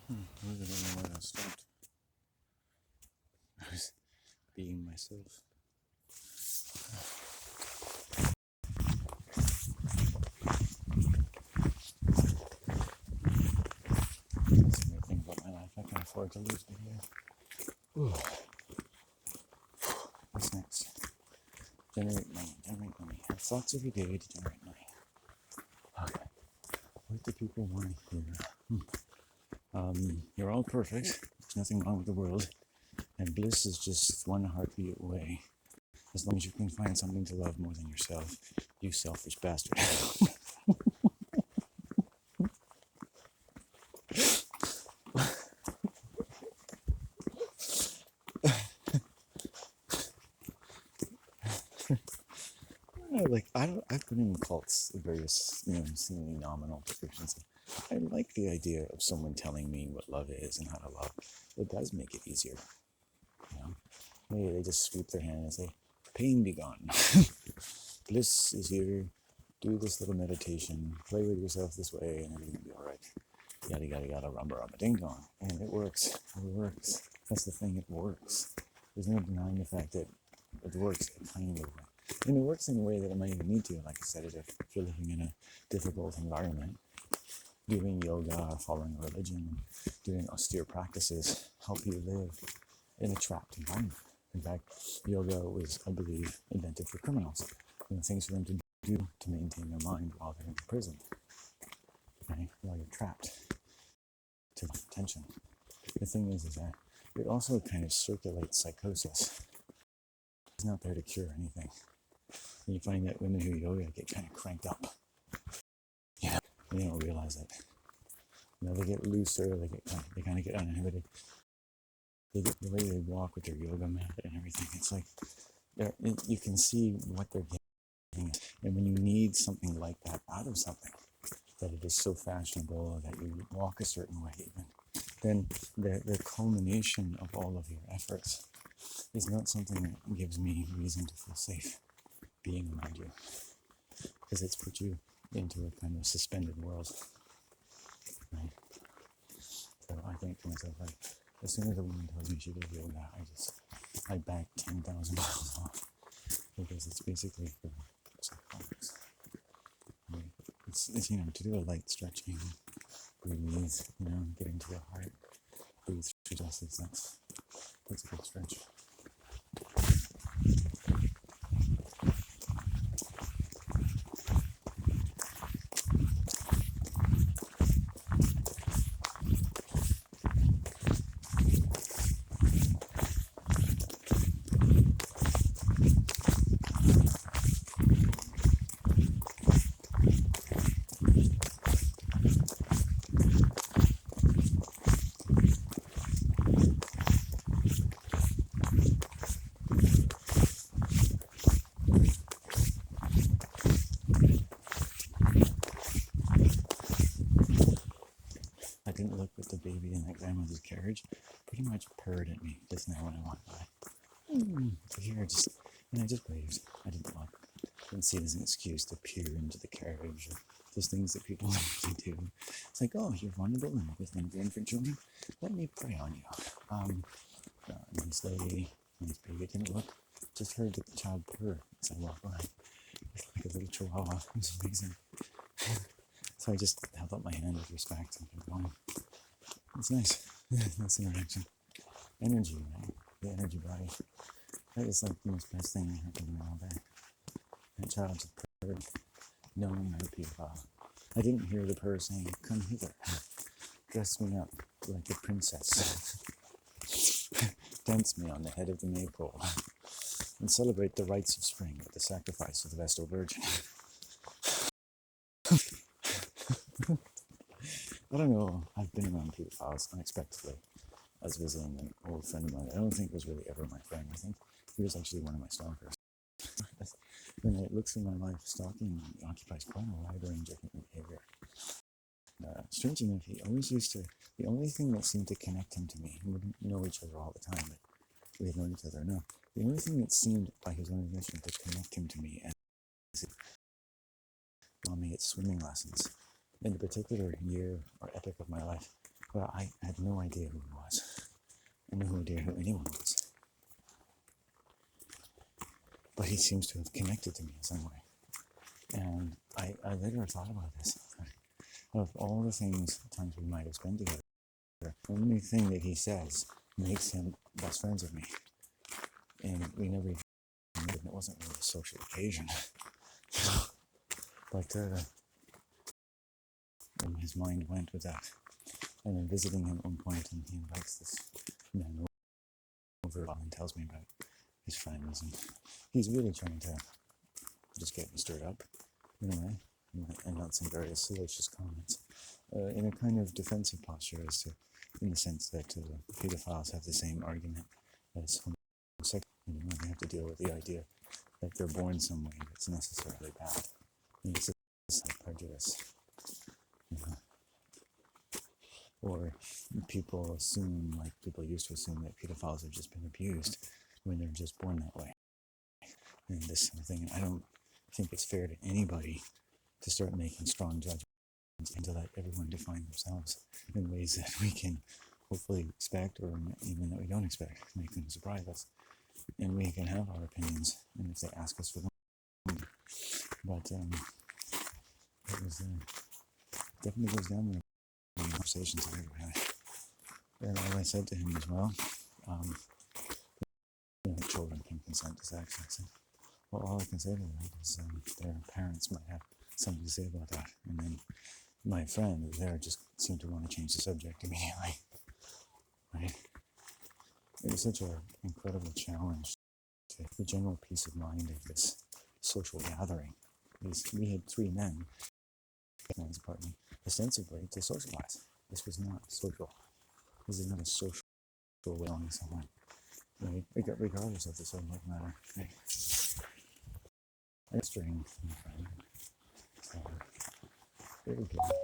I don't even know where I stopped. I was being myself. That's the great thing about my life. I can afford to lose video. Ooh. What's next? Generate money. Generate money. Have thoughts every day to generate money. Okay. What do people want to hear? You're all perfect. There's nothing wrong with the world. And bliss is just one heartbeat away. As long as you can find something to love more than yourself, you selfish bastard. I've been in cults of various, seemingly nominal descriptions. I like the idea of someone telling me what love is and how to love. It does make it easier, you know. Maybe they just sweep their hand and say, "Pain be gone. Bliss is here. Do this little meditation. Play with yourself this way, and everything will be all right." Yada yada yada, rumba rumba ding dong, and it works. It works. That's the thing. It works. There's no denying the fact that it works kind of. And it works in a way that it might even need to. Like I said, if you're living in a difficult environment, doing yoga, following a religion, doing austere practices help you live in a trapped environment. In fact, yoga was, I believe, invented for criminals. Things for them to do to maintain their mind while they're in prison, right? While you're trapped to tension. The thing is that it also kind of circulates psychosis. It's not there to cure anything. And you find that women who yoga get kind of cranked up. Yeah, they don't realize it. They get looser. They kind of get uninhibited. They get the way they walk with their yoga mat and everything. It's like you can see what they're getting. And when you need something like that out of something, that it is so fashionable that you walk a certain way, even, then the culmination of all of your efforts is not something that gives me reason to feel safe being around you, because it's put you into a kind of suspended world, right? So I think to myself, like, as soon as a woman tells me she does yoga, I back 10,000 miles off, because it's basically for psychotics. I mean, it's to do a light stretching, breathe, getting to your heart, breathe through justice. That's a good stretch. I didn't look at the baby in that grandmother's carriage. Pretty much purred at me just now when I walked by. Here, I just waved. I didn't look. Didn't see it as an excuse to peer into the carriage or those things that people usually do. It's like, oh, you're vulnerable and with one for infant children. Let me pray on you. Nice lady, nice baby. Didn't look. Just heard the child purr as I walked by. It's like a little chihuahua. It was amazing. So I just held up my hand with respect and kept going. It's nice. Nice interaction. Energy, right? The energy body. That is like the most best thing that happened to me all day. That child just purred, knowing how to pedophile. I didn't hear the purr saying, "Come hither, dress me up like a princess, dance me on the head of the maypole, and celebrate the rites of spring with the sacrifice of the Vestal Virgin." I don't know. I've been around pedophiles unexpectedly. I was visiting an old friend of mine. I don't think was really ever my friend. I think he was actually one of my stalkers. When I look through my life, stalking occupies quite a wide range of human behavior. Strange enough, he always used to. The only thing that seemed to connect him to me, we didn't know each other all the time, but we had known each other enough. The only thing that seemed by his own admission to connect him to me and on me at swimming lessons. In the particular year or epoch of my life, But I had no idea who he was. I had no idea who anyone was. But he seems to have connected to me in some way. And I later thought about this. Of all the times we might have spent together, the only thing that he says makes him best friends with me. And we never even met, and it wasn't really a social occasion. But his mind went with that. And then visiting him at one point, and he invites this man over and tells me about his friends, and he's really trying to just get me stirred up in a way, and not some various salacious comments, in a kind of defensive posture, as to, in the sense that pedophiles have the same argument as homosexuals. They have to deal with the idea that they're born some way that's necessarily bad. And it's a prejudice. Or people assume, like people used to assume, that pedophiles have just been abused when they're just born that way. And this sort of thing. I don't think it's fair to anybody to start making strong judgments and to let everyone define themselves in ways that we can hopefully expect, or even that we don't expect, make them surprise us. And we can have our opinions, and if they ask us for them. But it was definitely goes down there in conversations that I've had. And all I said to him as well, children can consent to sex. I said, well, all I can say to that is their parents might have something to say about that. And then my friend there just seemed to want to change the subject immediately. Right? It was such an incredible challenge to the general peace of mind of this social gathering. We had 3 men, ostensibly to socialize. This was not social. This is not a social way on someone. Right? Regardless of the subject matter. Right? It's strange, my friend. So, very good.